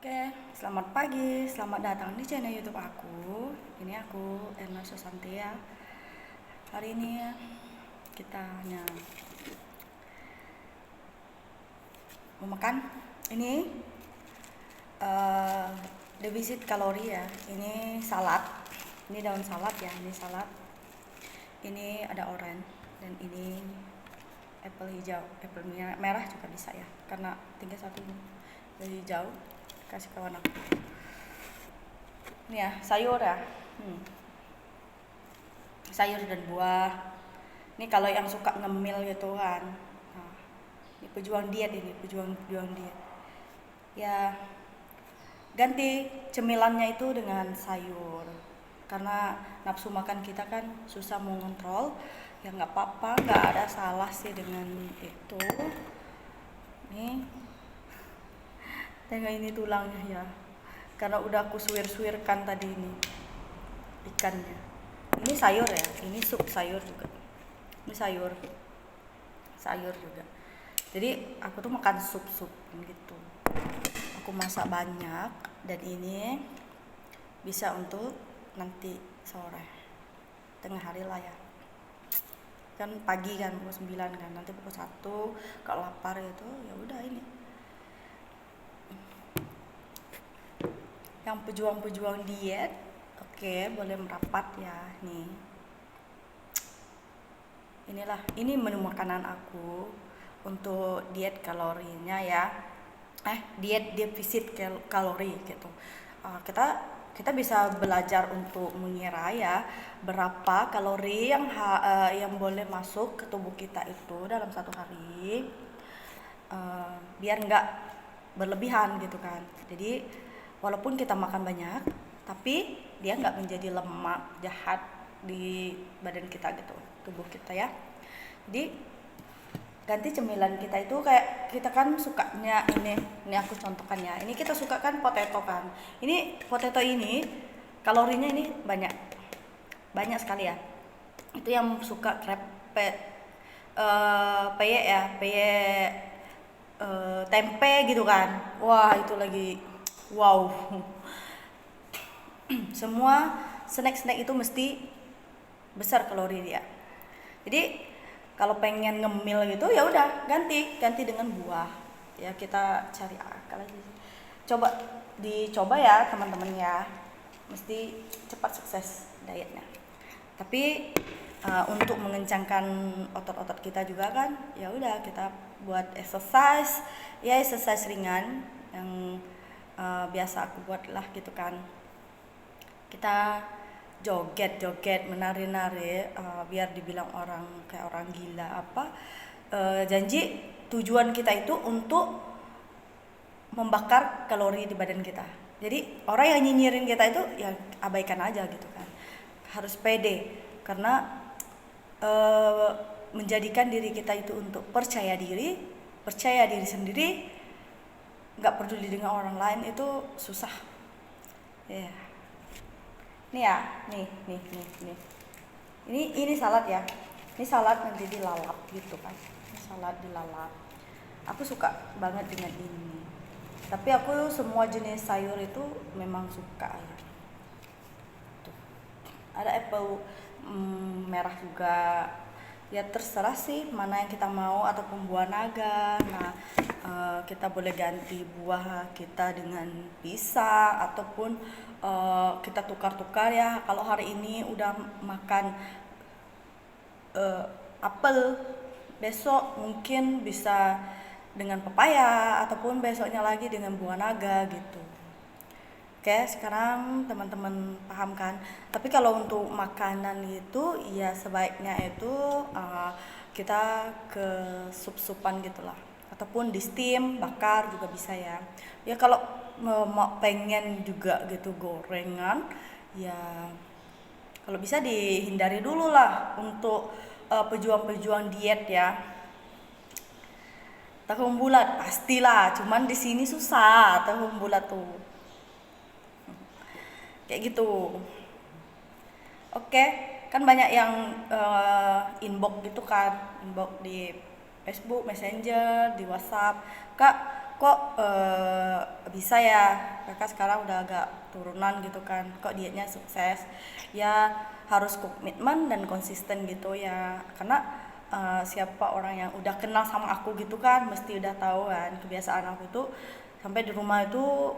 Oke, selamat pagi, selamat datang di channel YouTube aku. Ini aku Erna Susanti ya. Hari ini kita hanya mau makan. Ini defisit kalori ya. Ini salad. Ini daun salad ya. Ini salad. Ini ada orange dan ini apple hijau, apple merah juga bisa ya. Karena tinggal satu hijau. Kasih kawan aku. Ini ya sayur ya. Sayur dan buah. Ini kalau yang suka ngemil gitu kan. Nah, ini pejuang diet, pejuang diet. Ya ganti cemilannya itu dengan sayur. Karena nafsu makan kita kan susah mengontrol. Ya nggak apa-apa, nggak ada salah sih dengan itu. Nih, tengok ini tulangnya ya. Karena udah aku suwir-suwirkan tadi ini ikannya. Ini sayur ya, ini sup sayur juga. Ini sayur juga. Jadi aku tuh makan sup gitu. Aku masak banyak dan ini bisa untuk nanti sore, tengah hari lah ya. Kan pagi kan pukul 9 kan, nanti pukul 1 kalau lapar itu ya udah ini. Yang pejuang-pejuang diet, oke, boleh merapat ya nih. Ini menu makanan aku untuk diet kalorinya ya. Diet defisit kalori gitu. Kita bisa belajar untuk mengira ya berapa kalori yang boleh masuk ke tubuh kita itu dalam satu hari, biar nggak berlebihan gitu kan. Jadi walaupun kita makan banyak, tapi dia nggak menjadi lemak jahat di badan kita gitu, tubuh kita ya. Jadi ganti cemilan kita itu kayak kita kan sukanya ini aku contohkan ya. Ini kita suka kan potato kan. Ini potato ini kalorinya ini banyak sekali ya. Itu yang suka peyek ya, tempe gitu kan. Wah, itu lagi wow. Semua snack itu mesti besar kalori dia. Jadi kalau pengen ngemil gitu ya udah ganti dengan buah. Ya kita cari akal aja. Dicoba ya teman-teman ya. Mesti cepat sukses dietnya. Tapi untuk mengencangkan otot-otot kita juga kan, ya udah kita buat exercise ringan yang biasa aku buat lah gitu kan. Kita joget, menari-nari, biar dibilang orang kayak orang gila apa. Janji tujuan kita itu untuk membakar kalori di badan kita. Jadi orang yang nyinyirin kita itu ya abaikan aja gitu kan. Harus pede karena menjadikan diri kita itu untuk percaya diri sendiri, nggak peduli dengan orang lain itu susah. Ya. Yeah. Nih ya, nih. Ini salad ya. Ini salad nanti dilalap gitu kan. Ini salad dilalap. Aku suka banget dengan ini. Tapi aku semua jenis sayur itu memang suka ya. Tuh. Ada apple merah juga. Ya terserah sih mana yang kita mau, ataupun buah naga. Nah, kita boleh ganti buah kita dengan pisang, ataupun kita tukar-tukar ya. Kalau hari ini udah makan apel, besok mungkin bisa dengan pepaya, ataupun besoknya lagi dengan buah naga gitu. Oke, sekarang teman-teman paham kan? Tapi kalau untuk makanan itu ya sebaiknya itu kita ke sup-supan gitulah, ataupun di steam, bakar juga bisa ya. Ya kalau mau pengen juga gitu gorengan, ya kalau bisa dihindari dulu lah untuk pejuang-pejuang diet ya. Tahu bulat pastilah, cuman di sini susah tahu bulat tuh. Kayak gitu. Oke, kan banyak yang inbox gitu kan, inbox di Facebook, Messenger, di WhatsApp. Kak, kok bisa ya kakak sekarang udah agak turunan gitu kan, kok dietnya sukses. Ya harus komitmen dan konsisten gitu ya, karena siapa orang yang udah kenal sama aku gitu kan mesti udah tahu kan kebiasaan aku tuh. Sampai di rumah itu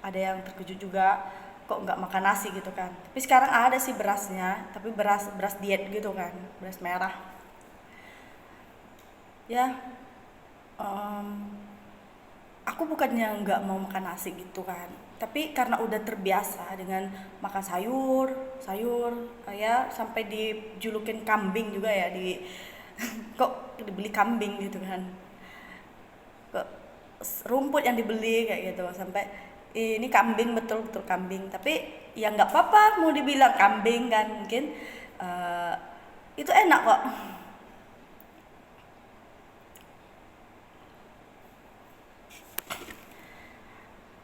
ada yang terkejut juga, kok nggak makan nasi gitu kan. Tapi sekarang ada sih berasnya, tapi beras beras diet gitu kan, beras merah ya. em, aku bukannya nggak mau makan nasi gitu kan, tapi karena udah terbiasa dengan makan sayur sayur, ya sampai dijulukin kambing juga ya di kok dibeli kambing gitu kan, kok rumput yang dibeli kayak gitu, sampai ini kambing, betul betul kambing. Tapi ya nggak apa-apa mau dibilang kambing kan, mungkin eh, itu enak kok.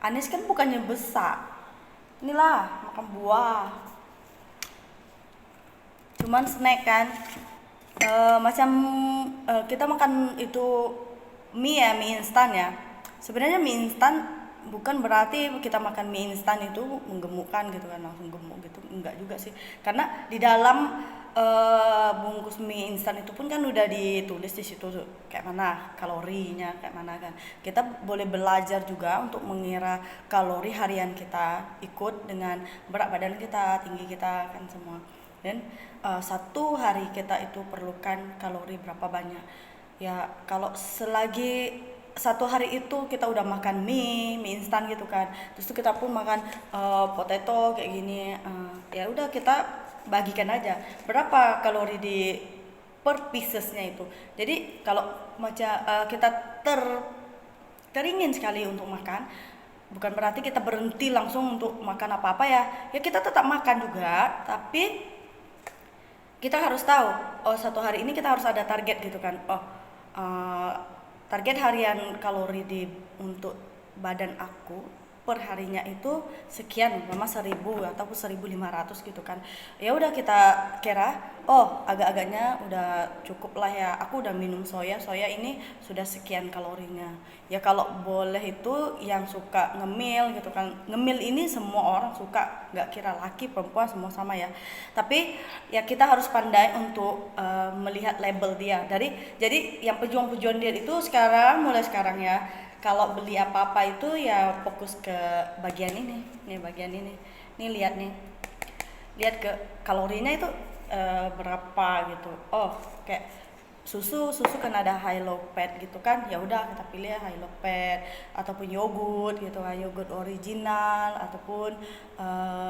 Anies kan bukannya besar, inilah makan buah, cuman snack kan. Macam kita makan itu mie ya, mie instan ya. Sebenarnya mie instan bukan berarti kita makan mie instan itu menggemukkan gitu kan, langsung gemuk gitu, enggak juga sih. Karena di dalam bungkus mie instan itu pun kan udah ditulis di situ tuh kayak mana kalorinya, kayak mana kan. Kita boleh belajar juga untuk mengira kalori harian kita ikut dengan berat badan kita, tinggi kita kan semua. Dan satu hari kita itu perlukan kalori berapa banyak ya. Kalau selagi satu hari itu kita udah makan mie instan gitu kan, terus tuh kita pun makan potato kayak gini, ya udah kita bagikan aja berapa kalori di per piecesnya itu. Jadi kalau macam kita teringin sekali untuk makan, bukan berarti kita berhenti langsung untuk makan apa-apa ya. Ya kita tetap makan juga, tapi kita harus tahu, oh satu hari ini kita harus ada target gitu kan. Oh target harian kalori untuk badan aku per harinya itu sekian, memang 1000 ataupun 1500 gitu kan. Ya udah kita kira, oh agak-agaknya udah cukup lah ya, aku udah minum soya ini sudah sekian kalorinya. Ya kalau boleh itu yang suka ngemil gitu kan, ngemil ini semua orang suka, nggak kira laki perempuan semua sama ya. Tapi ya kita harus pandai untuk melihat label dia. Jadi yang pejuang-pejuang diet itu mulai sekarang ya, kalau beli apa-apa itu ya fokus ke bagian ini, nih bagian ini. Nih lihat ke kalorinya itu berapa gitu. Oh, kayak susu kan ada high low fat gitu kan. Ya udah kita pilih high low fat, ataupun yogurt gitu kan, yogurt original ataupun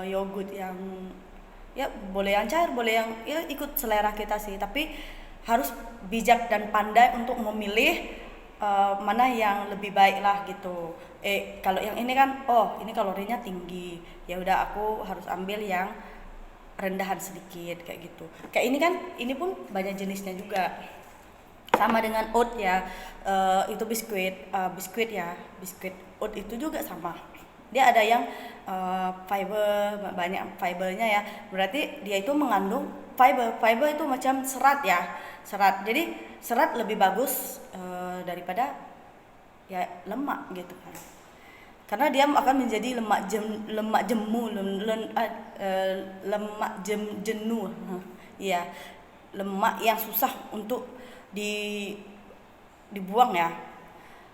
yogurt yang ya boleh yang cair, boleh yang ya ikut selera kita sih. Tapi harus bijak dan pandai untuk memilih mana yang lebih baik lah gitu. Kalau yang ini kan, oh ini kalorinya tinggi, ya udah aku harus ambil yang rendahan sedikit kayak gitu. Kayak ini kan, ini pun banyak jenisnya juga. Sama dengan oat ya, itu biskuit ya, biskuit oat itu juga sama. Dia ada yang fiber, banyak fibernya ya. Berarti dia itu mengandung fiber itu macam serat ya, jadi serat lebih bagus daripada ya lemak gitu kan, karena dia akan menjadi jenuh. Iya, lemak yang susah untuk dibuang ya.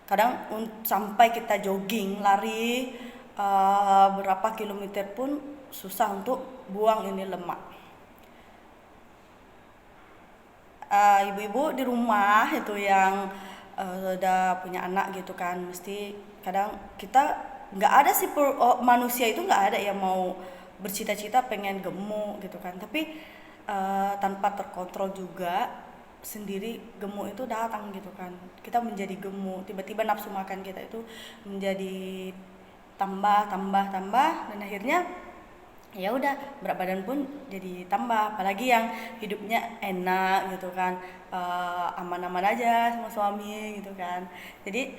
Kadang sampai kita jogging lari berapa kilometer pun susah untuk buang ini lemak. Ibu-ibu di rumah itu yang udah punya anak gitu kan, mesti kadang kita nggak ada sih manusia itu nggak ada yang mau bercita-cita pengen gemuk gitu kan, tapi tanpa terkontrol juga sendiri gemuk itu datang gitu kan. Kita menjadi gemuk, tiba-tiba nafsu makan kita itu menjadi tambah dan akhirnya ya udah berat badan pun jadi tambah. Apalagi yang hidupnya enak gitu kan, aman-aman aja sama suami gitu kan. Jadi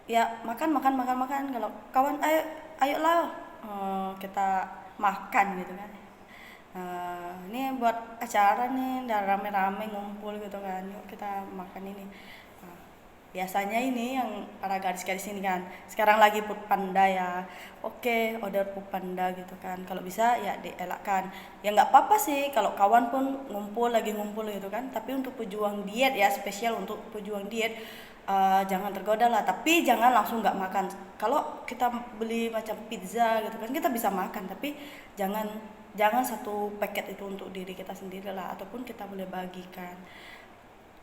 ya makan. Kalau kawan ayolah kita makan gitu kan. Ini buat acara nih, udah rame-rame ngumpul gitu kan, yuk kita makan ini. biasanya ini yang para garis-garis ini kan sekarang lagi food panda ya, oke order food panda gitu kan, kalau bisa ya dielakkan. Ya nggak apa-apa sih kalau kawan pun lagi ngumpul gitu kan, tapi untuk pejuang diet ya, spesial untuk pejuang diet, jangan tergoda lah, tapi jangan langsung nggak makan. Kalau kita beli macam pizza gitu kan kita bisa makan, tapi jangan jangan satu paket itu untuk diri kita sendiri lah, ataupun kita boleh bagikan.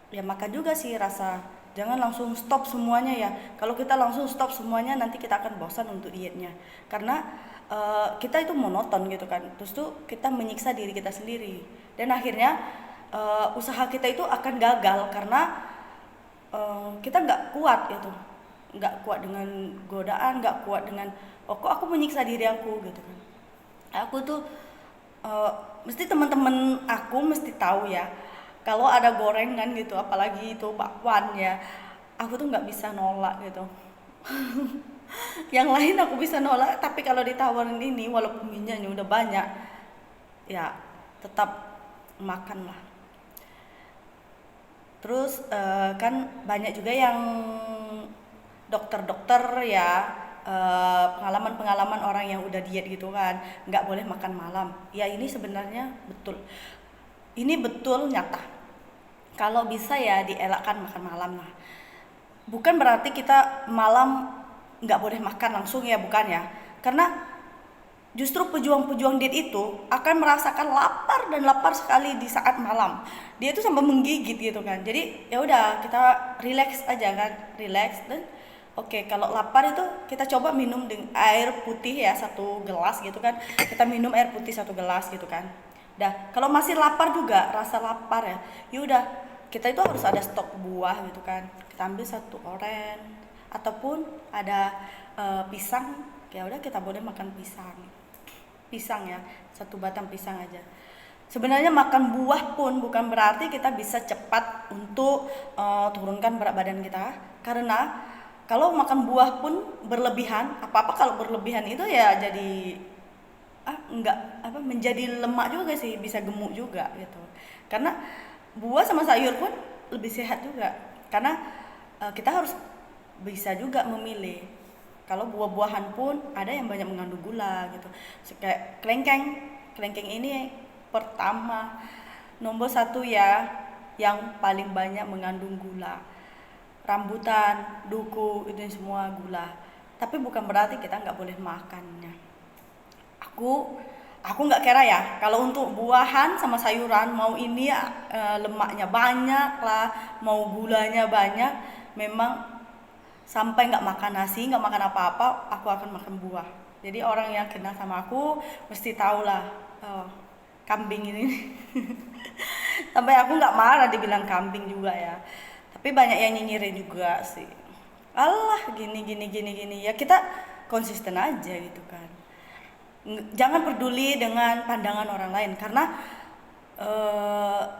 Ya makan juga sih rasa, jangan langsung stop semuanya ya. Kalau kita langsung stop semuanya nanti kita akan bosan untuk dietnya, karena kita itu monoton gitu kan, terus tuh kita menyiksa diri kita sendiri, dan akhirnya usaha kita itu akan gagal karena kita nggak kuat gitu, nggak kuat dengan godaan, nggak kuat dengan oh kok aku menyiksa diri aku gitu kan. Aku tuh eh, mesti teman-teman aku mesti tahu ya, kalau ada gorengan gitu apalagi itu bakwan ya, aku tuh nggak bisa nolak gitu. Yang lain aku bisa nolak, tapi kalau ditawarin ini walaupun minyaknya udah banyak ya tetap makan lah. Terus kan banyak juga yang dokter-dokter ya, pengalaman-pengalaman orang yang udah diet gitu kan nggak boleh makan malam ya. Ini sebenarnya betul, ini betul nyata, kalau bisa ya dielakkan makan malam lah. Bukan berarti kita malam nggak boleh makan langsung ya, bukan ya, karena justru pejuang-pejuang diet itu akan merasakan lapar dan lapar sekali di saat malam. Dia itu sampai menggigit gitu kan. Jadi ya udah kita relax aja kan, relax dan oke, kalau lapar itu kita coba minum dengan air putih ya 1 gelas gitu kan. Kita minum air putih 1 gelas gitu kan. Dah, kalau masih lapar juga, rasa lapar ya, yaudah kita itu harus ada stok buah gitu kan. Kita ambil 1 oren ataupun ada pisang, ya udah kita boleh makan pisang ya, 1 batang pisang aja. Sebenarnya makan buah pun bukan berarti kita bisa cepat untuk turunkan berat badan kita, karena kalau makan buah pun berlebihan, apa-apa kalau berlebihan itu ya jadi enggak apa, menjadi lemak juga sih, bisa gemuk juga gitu. Karena buah sama sayur pun lebih sehat juga, karena kita harus bisa juga memilih. Kalau buah-buahan pun ada yang banyak mengandung gula gitu, kayak kelengkeng ini pertama nomor 1 ya, yang paling banyak mengandung gula. Rambutan, duku, itu semua gula, tapi bukan berarti kita nggak boleh makannya. Aku nggak kira ya kalau untuk buahan sama sayuran, mau ini lemaknya banyak lah, mau gulanya banyak, memang sampai nggak makan nasi, nggak makan apa-apa, aku akan makan buah. Jadi orang yang kenal sama aku mesti tahu lah, kambing ini. Sampai aku nggak marah dibilang kambing juga ya, tapi banyak yang nyinyirin juga sih. Allah, gini gini gini gini ya, kita konsisten aja gitu kan. Jangan peduli dengan pandangan orang lain, karena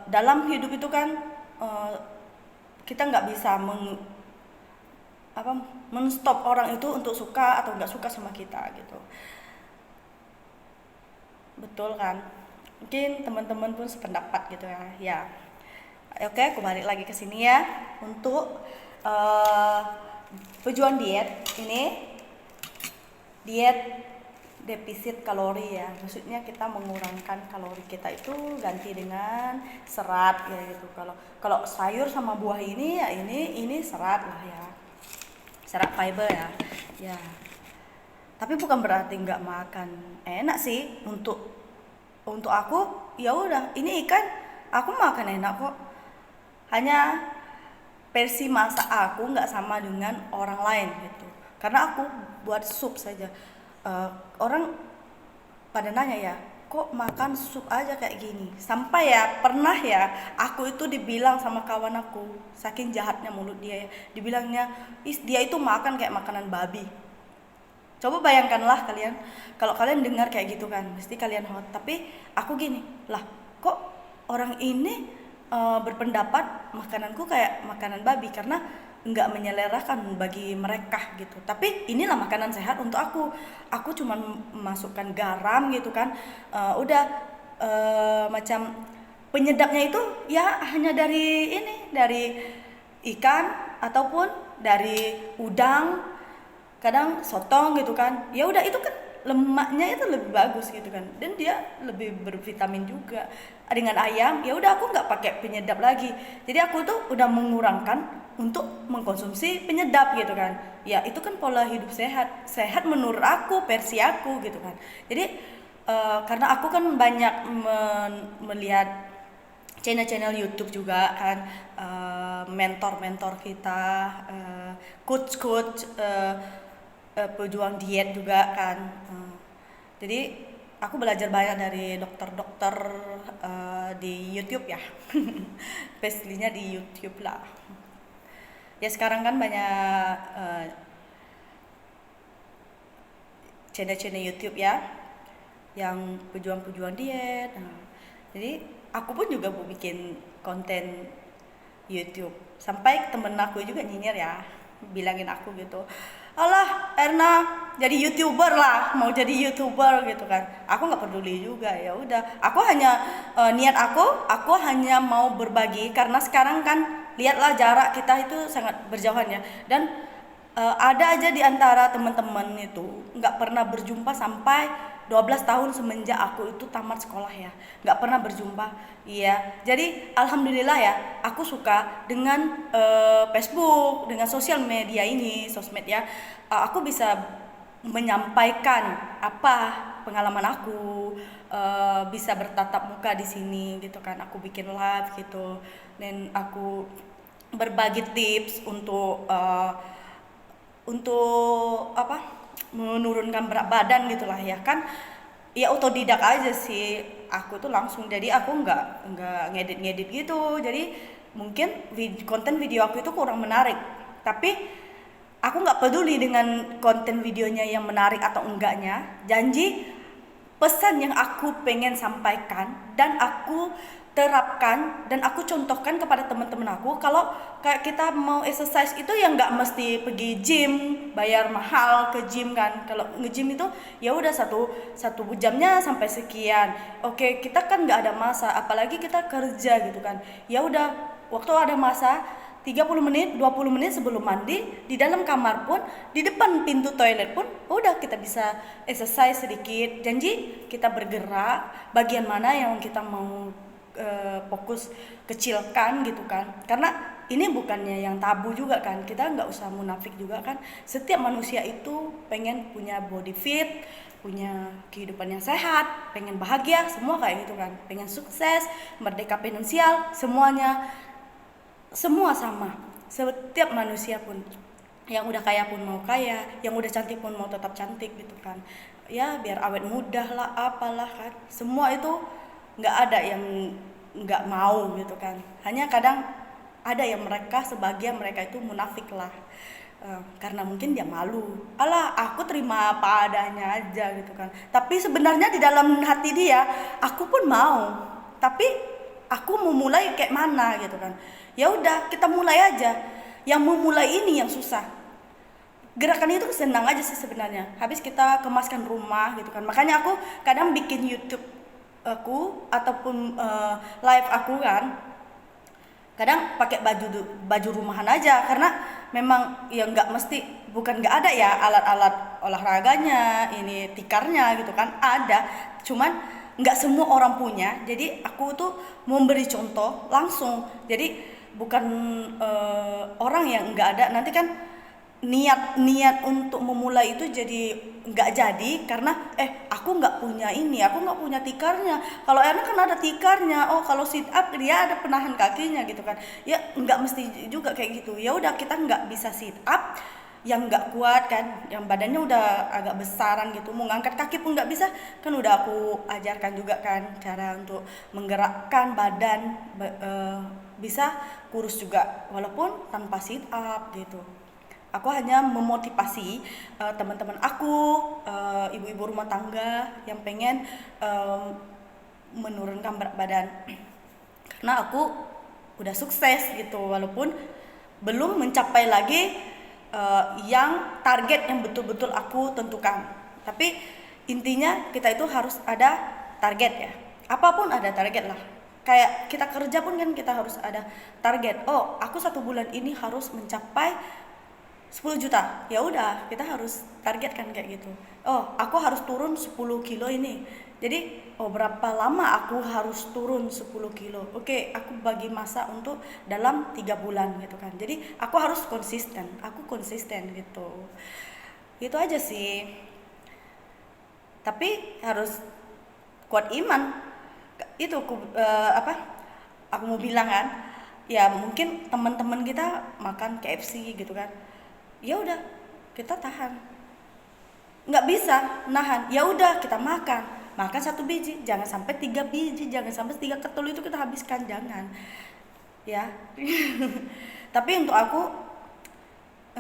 dalam hidup itu kan kita nggak bisa menstop orang itu untuk suka atau nggak suka sama kita gitu. Betul kan? Mungkin teman-teman pun sependapat gitu ya. Ya, oke, aku balik lagi ke sini ya untuk tujuan diet ini. Diet defisit kalori ya, maksudnya kita mengurangkan kalori kita itu ganti dengan serat ya gitu. Kalau sayur sama buah ini ya ini serat lah ya, serat fiber ya. Ya, tapi bukan berarti nggak makan. Enak sih untuk aku, ya udah ini ikan aku makan enak kok. Hanya versi masak aku nggak sama dengan orang lain gitu, karena aku buat sup saja. Orang pada nanya ya, kok makan sup aja kayak gini, sampai ya pernah ya aku itu dibilang sama kawan aku, saking jahatnya mulut dia ya, dibilangnya dia itu makan kayak makanan babi. Coba bayangkanlah kalian, kalau kalian dengar kayak gitu kan mesti kalian hot. Tapi aku gini lah, kok orang ini berpendapat makananku kayak makanan babi, karena nggak menyelerakan bagi mereka gitu. Tapi inilah makanan sehat untuk aku cuma masukkan garam gitu kan. Udah macam penyedapnya itu ya hanya dari ikan, ataupun dari udang, kadang sotong gitu kan. Ya udah itu kan lemaknya itu lebih bagus gitu kan, dan dia lebih bervitamin juga. Dengan ayam ya udah aku nggak pakai penyedap lagi, jadi aku tuh udah mengurangkan untuk mengkonsumsi penyedap gitu kan. Ya itu kan pola hidup sehat menurut aku, versi aku gitu kan. Jadi karena aku kan banyak melihat channel-channel YouTube juga kan, mentor-mentor kita, coach-coach, pejuang diet juga kan. Jadi aku belajar banyak dari dokter-dokter di YouTube ya. Pastinya di YouTube lah. Ya sekarang kan banyak channel-channel YouTube ya yang pejuang-pejuang diet. Jadi aku pun juga mau bikin konten YouTube. Sampai temen aku juga nyinyir ya, bilangin aku gitu, alah Erna jadi YouTuber lah, mau jadi YouTuber gitu kan. Aku nggak peduli juga, ya udah. Aku hanya niat aku hanya mau berbagi, karena sekarang kan lihatlah jarak kita itu sangat berjauhan ya. Dan ada aja di antara teman-teman itu nggak pernah berjumpa sampai 12 tahun semenjak aku itu tamat sekolah ya, nggak pernah berjumpa. Iya, jadi alhamdulillah ya, aku suka dengan Facebook, dengan sosial media ini, sosmed ya. Aku bisa menyampaikan apa pengalaman aku, bisa bertatap muka di sini gitu kan. Aku bikin live gitu, dan aku berbagi tips untuk apa, menurunkan berat badan gitulah ya kan. Ya otodidak aja sih aku tuh langsung, jadi aku nggak ngedit gitu. Jadi mungkin konten video aku itu kurang menarik, tapi aku nggak peduli dengan konten videonya yang menarik atau enggaknya. Janji pesan yang aku pengen sampaikan dan aku terapkan dan aku contohkan kepada teman-teman aku, kalau kayak kita mau exercise itu yang nggak mesti pergi gym bayar mahal ke gym kan. Kalau nge-gym itu ya udah satu jamnya sampai sekian. Oke, kita kan nggak ada masa, apalagi kita kerja gitu kan. Ya udah, waktu ada masa 30 menit, 20 menit sebelum mandi, di dalam kamar pun, di depan pintu toilet pun, udah kita bisa exercise sedikit. Janji kita bergerak, bagian mana yang kita mau fokus kecilkan gitu kan. Karena ini bukannya yang tabu juga kan, kita nggak usah munafik juga kan. Setiap manusia itu pengen punya body fit, punya kehidupan yang sehat, pengen bahagia, semua kayak gitu kan. Pengen sukses, merdeka finansial, semuanya semua sama. Setiap manusia pun, yang udah kaya pun mau kaya, yang udah cantik pun mau tetap cantik gitu kan. Ya biar awet muda lah, apalah kan. Semua itu nggak ada yang nggak mau gitu kan. Hanya kadang ada yang sebagian mereka itu munafik lah, karena mungkin dia malu, alah aku terima apa adanya aja gitu kan. Tapi sebenarnya di dalam hati dia, aku pun mau, tapi aku mau mulai kayak mana gitu kan. Ya udah, kita mulai aja. Yang mau mulai ini yang susah. Gerakan itu senang aja sih sebenarnya. Habis kita kemaskan rumah gitu kan. Makanya aku kadang bikin YouTube aku ataupun live aku kan, kadang pakai baju rumahan aja, karena memang ya bukan nggak ada ya alat-alat olahraganya, ini tikarnya gitu kan, ada, cuman nggak semua orang punya. Jadi aku tuh memberi contoh langsung. Jadi bukan orang yang nggak ada, nanti kan niat untuk memulai itu jadi nggak jadi karena aku nggak punya ini, aku nggak punya tikarnya. Kalau Erna kan ada tikarnya, oh kalau sit up dia ada penahan kakinya gitu kan. Ya nggak mesti juga kayak gitu. Ya udah, kita nggak bisa sit up yang nggak kuat kan, yang badannya udah agak besaran gitu, mau ngangkat kaki pun nggak bisa kan. Udah aku ajarkan juga kan cara untuk menggerakkan badan, bisa kurus juga walaupun tanpa sit up gitu. Aku hanya memotivasi teman-teman aku, ibu-ibu rumah tangga yang pengen menurunkan berat badan. Karena aku udah sukses gitu, walaupun belum mencapai lagi yang target yang betul-betul aku tentukan. Tapi intinya kita itu harus ada target ya. Apapun ada target lah. kayak kita kerja pun kan kita harus ada target. Oh, aku 1 bulan ini harus mencapai 10 juta. Ya udah, kita harus targetkan kayak gitu. Oh, aku harus turun 10 kilo ini. Jadi, oh berapa lama aku harus turun 10 kilo. Oke, aku bagi masa untuk dalam 3 bulan gitu kan. Jadi, aku harus konsisten. Aku konsisten gitu. Itu aja sih. Tapi harus kuat iman. Itu apa? Aku mau bilang kan, ya mungkin teman-teman kita makan KFC gitu kan. Ya udah, kita tahan. Nggak bisa nahan. Ya udah, kita makan. Makan 1 biji, jangan sampai 3 biji, jangan sampai 3 ketul itu kita habiskan, jangan. Ya. Tapi untuk aku